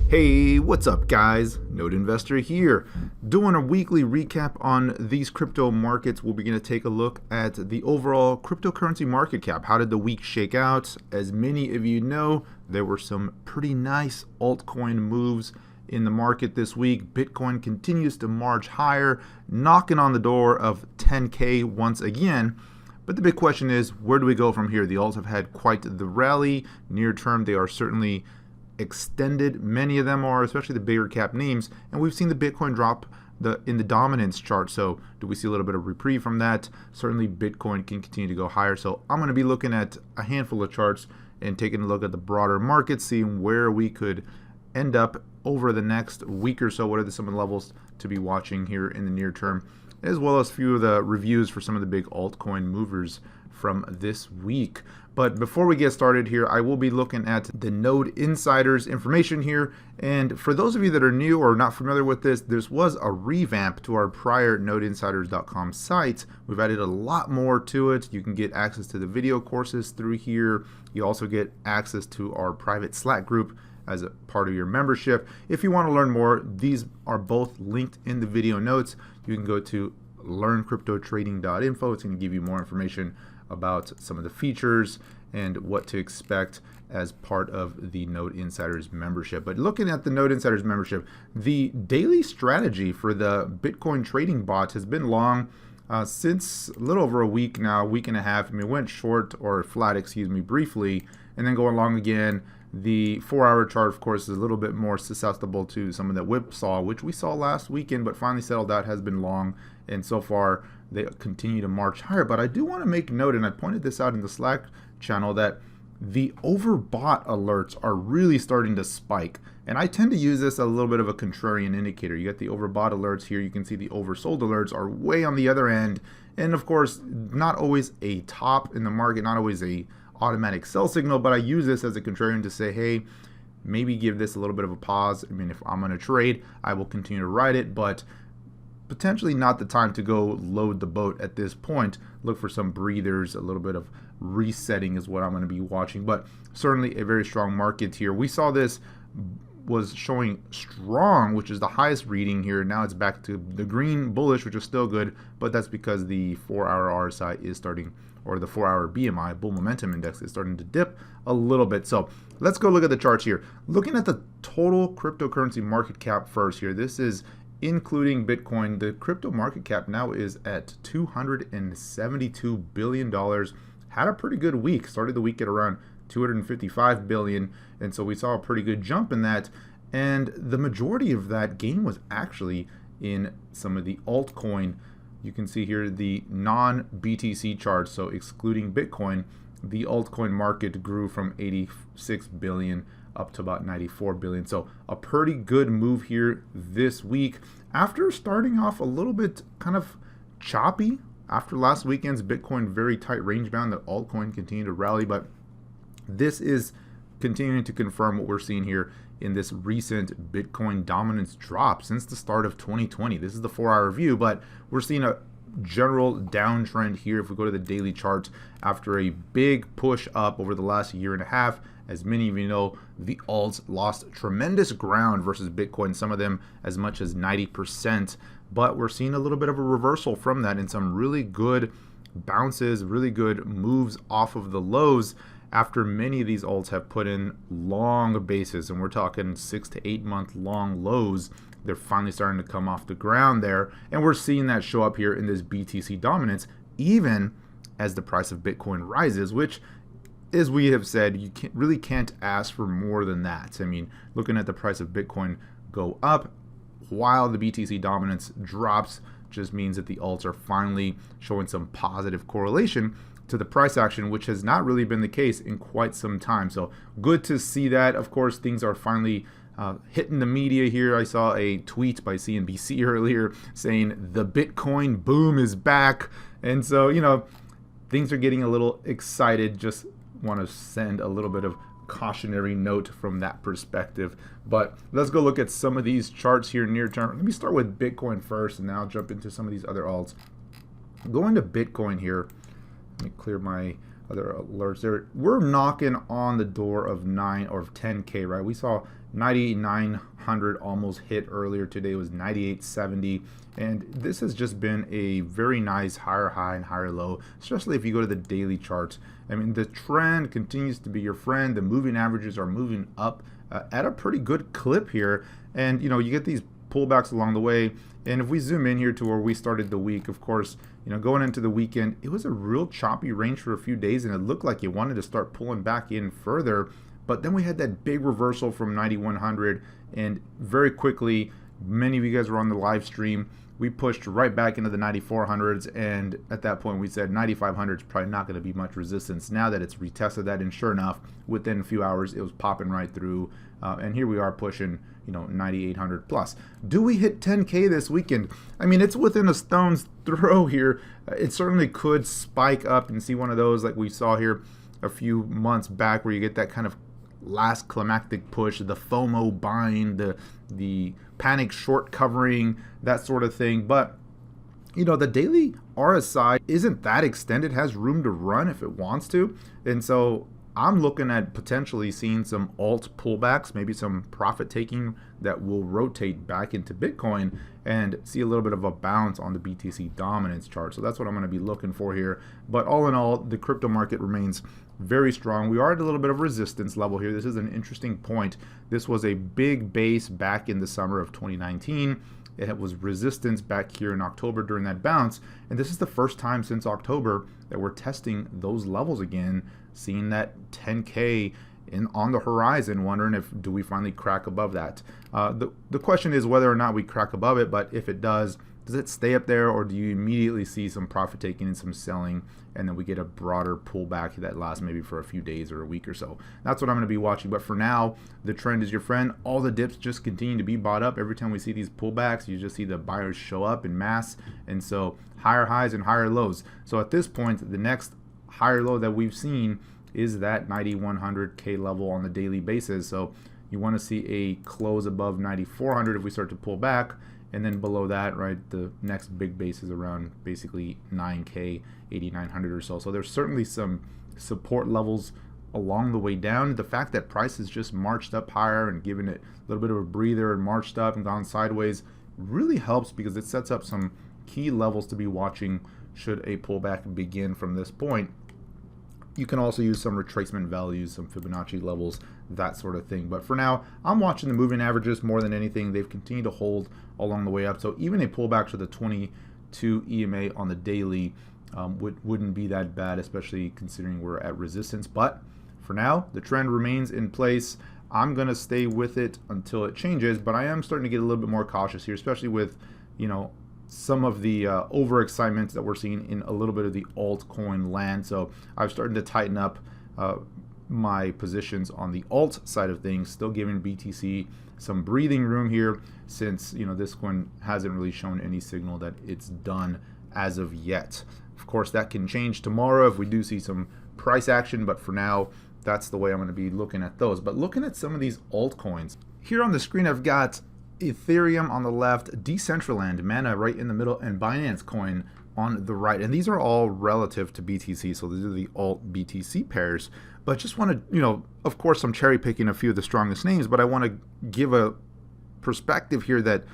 Hey, what's up guys? Node Investor here. Doing a weekly recap on these crypto markets. We'll be going to take a look at the overall cryptocurrency market cap. How did the week shake out? As many of you know, there were some pretty nice altcoin moves in the market this week. Bitcoin continues to march higher, knocking on the door of 10K once again. But the big question is, where do we go from here? The alts have had quite the rally. Near term, they are certainly extended. Many of them are, especially the bigger cap names, and we've seen the Bitcoin drop in the dominance chart. So do we see a little bit of reprieve from that? Certainly Bitcoin can continue to go higher. So I'm going to be looking at a handful of charts and taking a look at the broader market, seeing where we could end up over the next week or so. What are some of the levels to be watching here in the near term, as well as a few of the reviews for some of the big altcoin movers from this week. But before we get started here, I will be looking at the Node Insiders information here. And for those of you that are new or not familiar with this, there was a revamp to our prior nodeinsiders.com site. We've added a lot more to it. You can get access to the video courses through here. You also get access to our private Slack group as a part of your membership. If you want to learn more, these are both linked in the video notes. You can go to learncryptotrading.info. It's going to give you more information about some of the features and what to expect as part of the Node Insiders membership. But looking at the Node Insiders membership, the daily strategy for the Bitcoin trading bot has been long since a little over a week now, week and a half. I mean, it went short or flat, excuse me, briefly, and then going long again. The 4-hour chart, of course, is a little bit more susceptible to some of that whipsaw, which we saw last weekend, but finally settled out, has been long, and so far they continue to march higher. But I do want to make note, and I pointed this out in the Slack channel, that the overbought alerts are really starting to spike. And I tend to use this as a little bit of a contrarian indicator. You get the overbought alerts here. You can see the oversold alerts are way on the other end. And of course, not always a top in the market, not always a automatic sell signal, but I use this as a contrarian to say, hey, maybe give this a little bit of a pause. I mean, if I'm going to trade, I will continue to ride it, but potentially not the time to go load the boat at this point. Look for some breathers, a little bit of resetting is what I'm going to be watching, but certainly a very strong market here. We saw this was showing strong, which is the highest reading here. Now it's back to the green bullish, which is still good, but that's because the 4-hour RSI is starting, or the 4-hour BMI, bull momentum index, is starting to dip a little bit. So let's go look at the charts here. Looking at the total cryptocurrency market cap first here, this is including Bitcoin. The crypto market cap now is at $272 billion. Had a pretty good week. Started the week at around 255 billion, and so we saw a pretty good jump in that, and the majority of that gain was actually in some of the altcoin. You can see here the non-BTC charts, so excluding Bitcoin, the altcoin market grew from 86 billion up to about 94 billion. So a pretty good move here this week after starting off a little bit kind of choppy after last weekend's Bitcoin very tight range bound. The altcoin continued to rally, but this is continuing to confirm what we're seeing here in this recent Bitcoin dominance drop since the start of 2020. This is the 4-hour view, but we're seeing a general downtrend here. If we go to the daily chart, after a big push up over the last year and a half, as many of you know, the alts lost tremendous ground versus Bitcoin, some of them as much as 90%, but we're seeing a little bit of a reversal from that and some really good bounces, really good moves off of the lows after many of these alts have put in long bases, and we're talking 6 to 8 month long lows. They're finally starting to come off the ground there, and we're seeing that show up here in this BTC dominance, even as the price of Bitcoin rises, which, as we have said, you really can't ask for more than that. I mean, looking at the price of Bitcoin go up while the BTC dominance drops just means that the alts are finally showing some positive correlation to the price action, which has not really been the case in quite some time. So good to see that. Of course, things are finally hitting the media here. I saw a tweet by CNBC earlier saying the Bitcoin boom is back. And so, you know, things are getting a little excited. Just want to send a little bit of cautionary note from that perspective. But let's go look at some of these charts here near term. Let me start with Bitcoin first, and then I'll jump into some of these other alts. Going to Bitcoin here, let me clear my other alerts there. We're knocking on the door of 9 or 10K, right? We saw 9,900 almost hit earlier today. It was 98.70, and this has just been a very nice higher high and higher low, especially if you go to the daily charts. I mean, the trend continues to be your friend. The moving averages are moving up at a pretty good clip here, and you get these pullbacks along the way. And if we zoom in here to where we started the week, of course, going into the weekend, it was a real choppy range for a few days, and it looked like it wanted to start pulling back in further. But then we had that big reversal from 9,100, and very quickly, many of you guys were on the live stream, we pushed right back into the 9,400s, and at that point we said 9,500 is probably not going to be much resistance. Now that it's retested that, and sure enough, within a few hours it was popping right through, and here we are pushing 9,800 plus. Do we hit 10K this weekend? I mean, it's within a stone's throw here. It certainly could spike up and see one of those like we saw here a few months back, where you get that kind of last climactic push, the FOMO buying, the panic short covering, that sort of thing. But the daily RSI isn't that extended, has room to run if it wants to, and so I'm looking at potentially seeing some alt pullbacks, maybe some profit taking that will rotate back into Bitcoin, and see a little bit of a bounce on the BTC dominance chart. So that's what I'm going to be looking for here. But all in all, the crypto market remains very strong. We are at a little bit of resistance level here. This is an interesting point. This was a big base back in the summer of 2019. It was resistance back here in October during that bounce, and this is the first time since October that we're testing those levels again, seeing that 10K on the horizon, wondering if do we finally crack above that. The question is whether or not we crack above it, but if it does it stay up there, or do you immediately see some profit taking and some selling, and then we get a broader pullback that lasts maybe for a few days or a week or so? That's what I'm going to be watching. But for now, the trend is your friend. All the dips just continue to be bought up. Every time we see these pullbacks, you just see the buyers show up in mass, and so higher highs and higher lows. So at this point, the next higher low that we've seen is that 9,100K level on the daily basis. So you want to see a close above 9,400 if we start to pull back, and then below that, right, the next big base is around basically 9K, 8,900 or so. So there's certainly some support levels along the way down. The fact that price has just marched up higher and given it a little bit of a breather and marched up and gone sideways really helps, because it sets up some key levels to be watching should a pullback begin from this point. You can also use some retracement values, some Fibonacci levels, that sort of thing. But for now, I'm watching the moving averages more than anything. They've continued to hold along the way up. So even a pullback to the 22 EMA on the daily wouldn't be that bad, especially considering we're at resistance. But for now, the trend remains in place. I'm going to stay with it until it changes, but I am starting to get a little bit more cautious here, especially with, some of the overexcitement that we're seeing in a little bit of the altcoin land. So I've started to tighten up my positions on the alt side of things, still giving BTC some breathing room here, since this coin hasn't really shown any signal that it's done as of yet. Of course, that can change tomorrow if we do see some price action, but for now, that's the way I'm going to be looking at those. But looking at some of these altcoins here on the screen, I've got Ethereum on the left, Decentraland, Mana right in the middle, and Binance Coin on the right. And these are all relative to BTC, so these are the alt BTC pairs. But just want to, of course, I'm cherry picking a few of the strongest names, but I want to give a perspective here that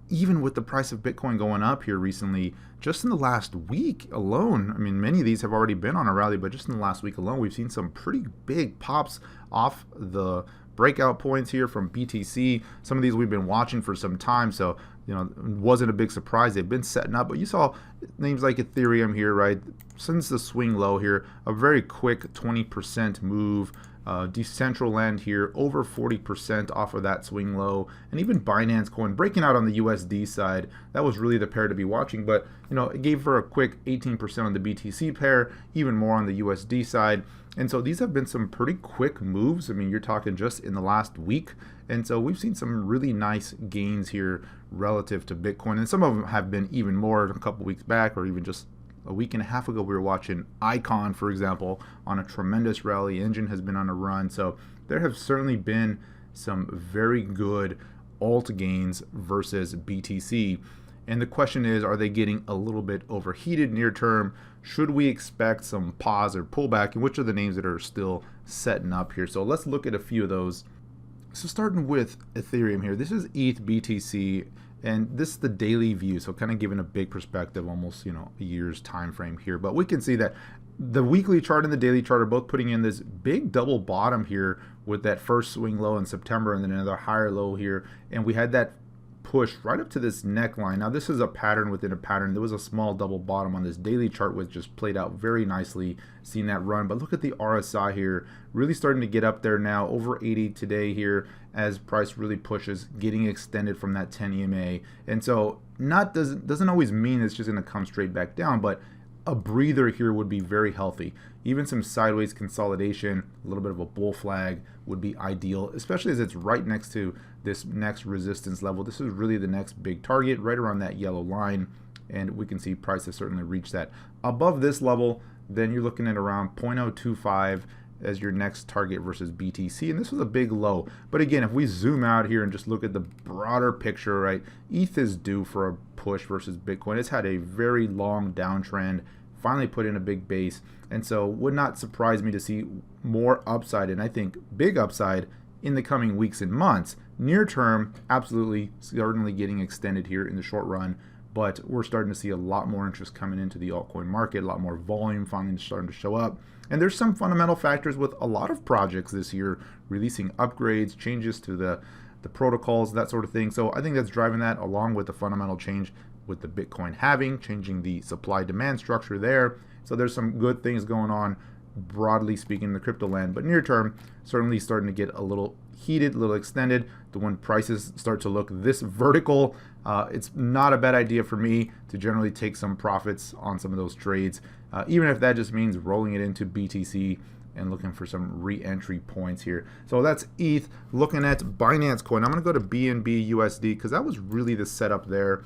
even with the price of Bitcoin going up here recently, just in the last week alone, I mean, many of these have already been on a rally, but just in the last week alone, we've seen some pretty big pops off the breakout points here from BTC. Some of these we've been watching for some time, so it wasn't a big surprise. They've been setting up, but you saw names like Ethereum here, right? Since the swing low here, a very quick 20% move. Decentraland here, over 40% off of that swing low, and even Binance Coin breaking out on the USD side. That was really the pair to be watching, but it gave her a quick 18% on the BTC pair, even more on the USD side. And so these have been some pretty quick moves. I mean, you're talking just in the last week, and so we've seen some really nice gains here relative to Bitcoin, and some of them have been even more a couple weeks back, or even just a week and a half ago. We were watching Icon, for example, on a tremendous rally. Engine has been on a run. So there have certainly been some very good alt gains versus BTC. And the question is, are they getting a little bit overheated near term? should we expect some pause or pullback, and which are the names that are still setting up here? So let's look at a few of those. So starting with Ethereum here, this is ETH BTC, and this is the daily view, so kind of giving a big perspective, almost a year's time frame here. But we can see that the weekly chart and the daily chart are both putting in this big double bottom here with that first swing low in September and then another higher low here, and we had that push right up to this neckline. Now this is a pattern within a pattern. There was a small double bottom on this daily chart, which just played out very nicely, seeing that run. But look at the RSI here, really starting to get up there now, over 80 today here, as price really pushes, getting extended from that 10 EMA. And so doesn't always mean it's just going to come straight back down, but a breather here would be very healthy. Even some sideways consolidation, a little bit of a bull flag would be ideal, especially as it's right next to this next resistance level. This is really the next big target, right around that yellow line, and we can see price has certainly reached that. Above this level, then you're looking at around 0.025 as your next target versus BTC, and this was a big low. But again, if we zoom out here and just look at the broader picture, right, ETH is due for a push versus Bitcoin. It's had a very long downtrend, finally put in a big base, and so would not surprise me to see more upside, and I think big upside in the coming weeks and months. Near term, absolutely, certainly getting extended here in the short run, but we're starting to see a lot more interest coming into the altcoin market, a lot more volume finally starting to show up. And there's some fundamental factors with a lot of projects this year releasing upgrades, changes to the protocols, that sort of thing. So I think that's driving that, along with the fundamental change with the Bitcoin halving, changing the supply-demand structure there. So there's some good things going on, broadly speaking, in the crypto land. But near term, certainly starting to get a little heated, a little extended. When prices start to look this vertical, it's not a bad idea for me to generally take some profits on some of those trades, even if that just means rolling it into BTC and looking for some re-entry points here. So that's ETH. Looking at Binance Coin, I'm going to go to BNB USD because that was really the setup there.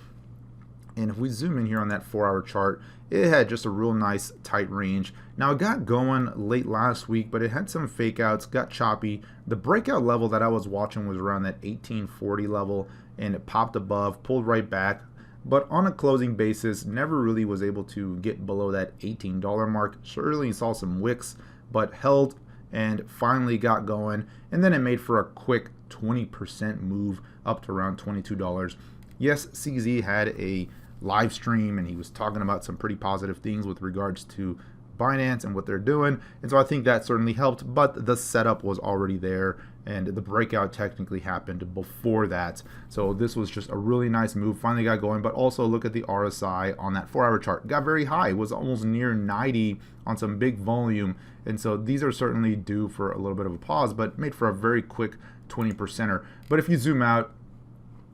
And if we zoom in here on that 4-hour chart, it had just a real nice tight range. Now it got going late last week, but it had some fake outs, got choppy. The breakout level that I was watching was around that 1840 level, and it popped above, pulled right back. But on a closing basis, never really was able to get below that $18 mark. Certainly saw some wicks, but held and finally got going. And then it made for a quick 20% move up to around $22. Yes, CZ had a live stream and he was talking about some pretty positive things with regards to Binance and what they're doing, and so I think that certainly helped, but the setup was already there and the breakout technically happened before that. So this was just a really nice move, finally got going. But also look at the RSI on that 4-hour chart, got very high, was almost near 90 on some big volume, and so these are certainly due for a little bit of a pause, but made for a very quick 20%er. But if you zoom out,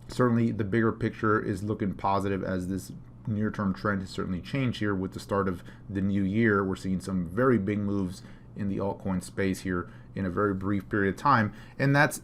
certainly the bigger picture is looking positive, as this near-term trend has certainly changed here with the start of the new year. We're seeing some very big moves in the altcoin space here in a very brief period of time, and that's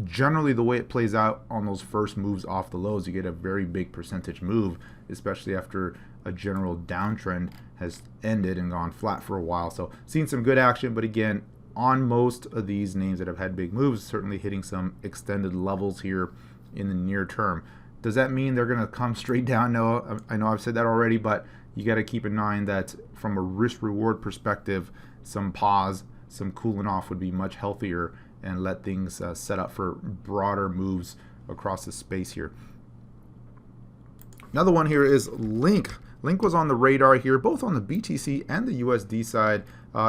generally the way it plays out on those first moves off the lows. You get a very big percentage move, especially after a general downtrend has ended and gone flat for a while. So seeing some good action, but again, on most of these names that have had big moves, certainly hitting some extended levels here in the near term. Does that mean they're going to come straight down? No, I know I've said that already, but you got to keep in mind that from a risk-reward perspective, some pause, some cooling off would be much healthier and let things set up for broader moves across the space here. Another one here is Link. Link was on the radar here, both on the BTC and the USD side.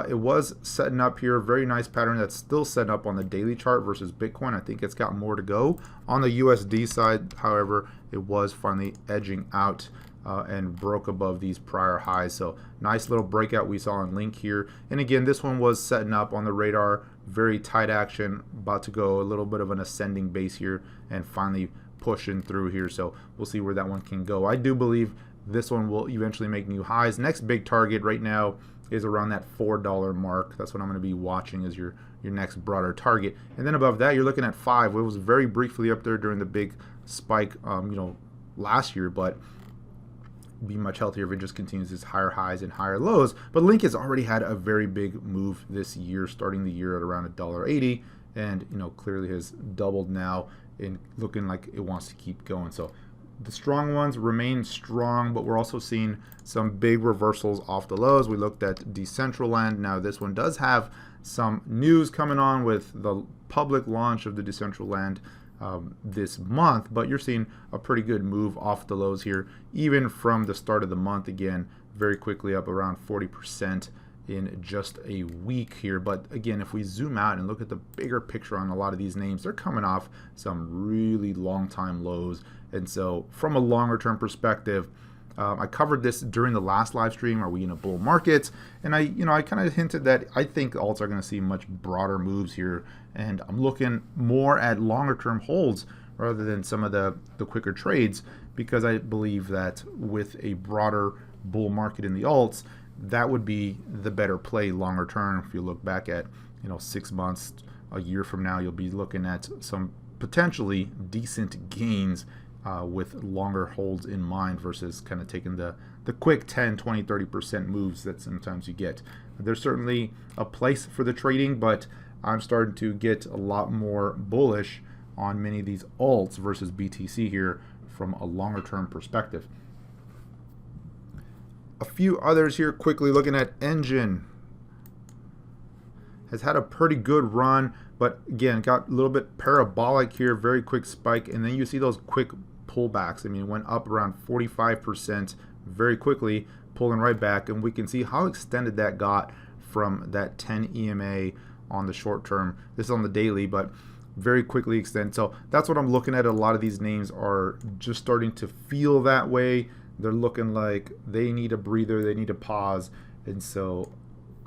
It was setting up here, very nice pattern that's still setting up on the daily chart versus Bitcoin. I think it's got more to go. On the USD side, however, it was finally edging out and broke above these prior highs. So nice little breakout we saw on Link here. And again, this one was setting up on the radar, very tight action, about to go a little bit of an ascending base here and finally pushing through here. So we'll see where that one can go. I do believe this one will eventually make new highs. Next big target right now is around that $4 mark. That's what I'm going to be watching as your next broader target. And then above that, you're looking at 5. It was very briefly up there during the big spike, last year, but be much healthier if it just continues its higher highs and higher lows. But Link has already had a very big move this year, starting the year at around $1.80, and clearly has doubled now and looking like it wants to keep going. So The strong ones remain strong, but we're also seeing some big reversals off the lows. We looked at Decentraland. Now this one does have some news coming on with the public launch of the Decentraland this month, but you're seeing a pretty good move off the lows here, even from the start of the month. Again, very quickly up around 40% in just a week here. But again, if we zoom out and look at the bigger picture on a lot of these names, they're coming off some really long time lows. And so from a longer term perspective, I covered this during the last live stream. Are we in a bull market? And I kind of hinted that I think alts are going to see much broader moves here, and I'm looking more at longer term holds rather than some of the quicker trades, because I believe that with a broader bull market in the alts, that would be the better play longer term. If you look back at 6 months, a year from now, you'll be looking at some potentially decent gains with longer holds in mind versus kind of taking the quick 10, 20, 30% moves that sometimes you get. There's certainly a place for the trading, but I'm starting to get a lot more bullish on many of these alts versus BTC here from a longer term perspective. A few others here quickly, looking at Engine. Has had a pretty good run, but again, got a little bit parabolic here, very quick spike, and then you see those quick pullbacks. I mean, it went up around 45% very quickly, pulling right back, and we can see how extended that got from that 10 EMA on the short term. This is on the daily, but very quickly extend. So that's what I'm looking at. A lot of these names are just starting to feel that way. They're looking like they need a breather, they need a pause, and so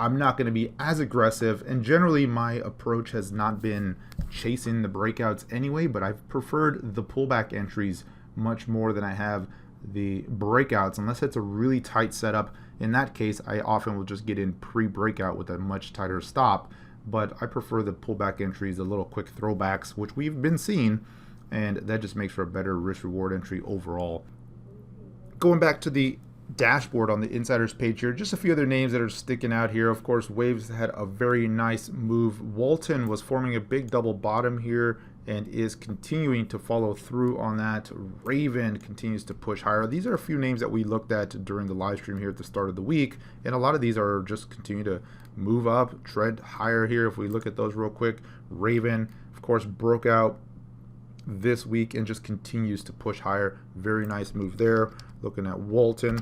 I'm not going to be as aggressive. And generally my approach has not been chasing the breakouts anyway, but I've preferred the pullback entries much more than I have the breakouts, unless it's a really tight setup. In that case, I often will just get in pre-breakout with a much tighter stop, but I prefer the pullback entries, the little quick throwbacks, which we've been seeing, and that just makes for a better risk-reward entry overall. Going back to the dashboard on the insiders page here, just a few other names that are sticking out here. Of course, Waves had a very nice move. Walton was forming a big double bottom here and is continuing to follow through on that. Raven continues to push higher. These are a few names that we looked at during the live stream here at the start of the week, and a lot of these are just continue to move up, trend higher here. If we look at those real quick, Raven, of course, broke out this week and just continues to push higher. Very nice move there. Looking at Walton,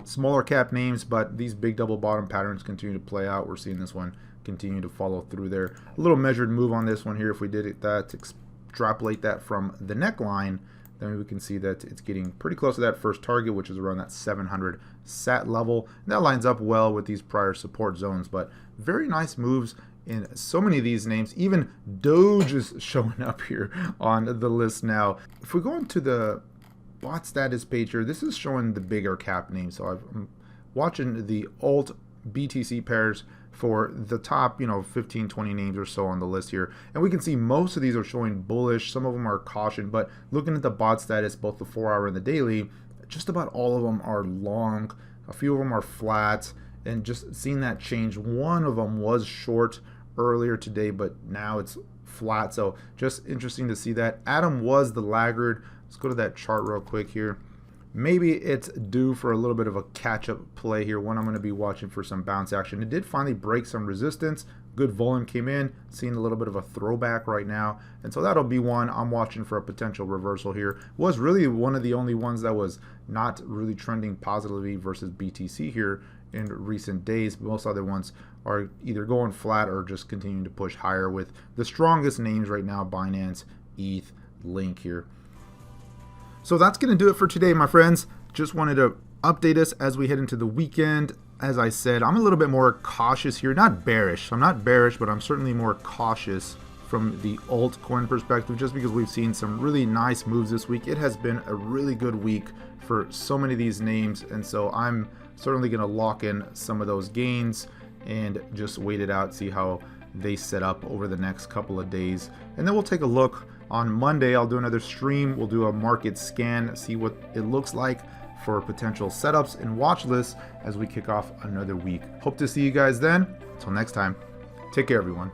smaller cap names, but these big double bottom patterns continue to play out. We're seeing this one continue to follow through there. A little measured move on this one here. If we did that, extrapolate that from the neckline, then we can see that it's getting pretty close to that first target, which is around that 700 sat level. And that lines up well with these prior support zones, but very nice moves in so many of these names. Even Doge is showing up here on the list now. If we go into the bot status page here, this is showing the bigger cap names. So I'm watching the alt BTC pairs for the top 15, 20 names or so on the list here, and we can see most of these are showing bullish. Some of them are caution, but looking at the bot status, both the 4-hour and the daily, just about all of them are long. A few of them are flat, and just seeing that change. One of them was short earlier today, but now it's flat. So just interesting to see that. Atom was the laggard. Let's go to that chart real quick here. Maybe it's due for a little bit of a catch-up play here, one I'm going to be watching for some bounce action. It did finally break some resistance. Good volume came in, seeing a little bit of a throwback right now. And so that'll be one I'm watching for a potential reversal here. Was really one of the only ones that was not really trending positively versus BTC here in recent days. Most other ones are either going flat or just continuing to push higher, with the strongest names right now, Binance, ETH, Link here. So that's going to do it for today, my friends. Just wanted to update us as we head into the weekend. As I said, I'm a little bit more cautious here. Not bearish. I'm not bearish, but I'm certainly more cautious from the altcoin perspective, just because we've seen some really nice moves this week. It has been a really good week for so many of these names, and so I'm certainly going to lock in some of those gains and just wait it out, see how they set up over the next couple of days. And then we'll take a look on Monday. I'll do another stream. We'll do a market scan, see what it looks like for potential setups and watch lists as we kick off another week. Hope to see you guys then. Until next time, take care, everyone.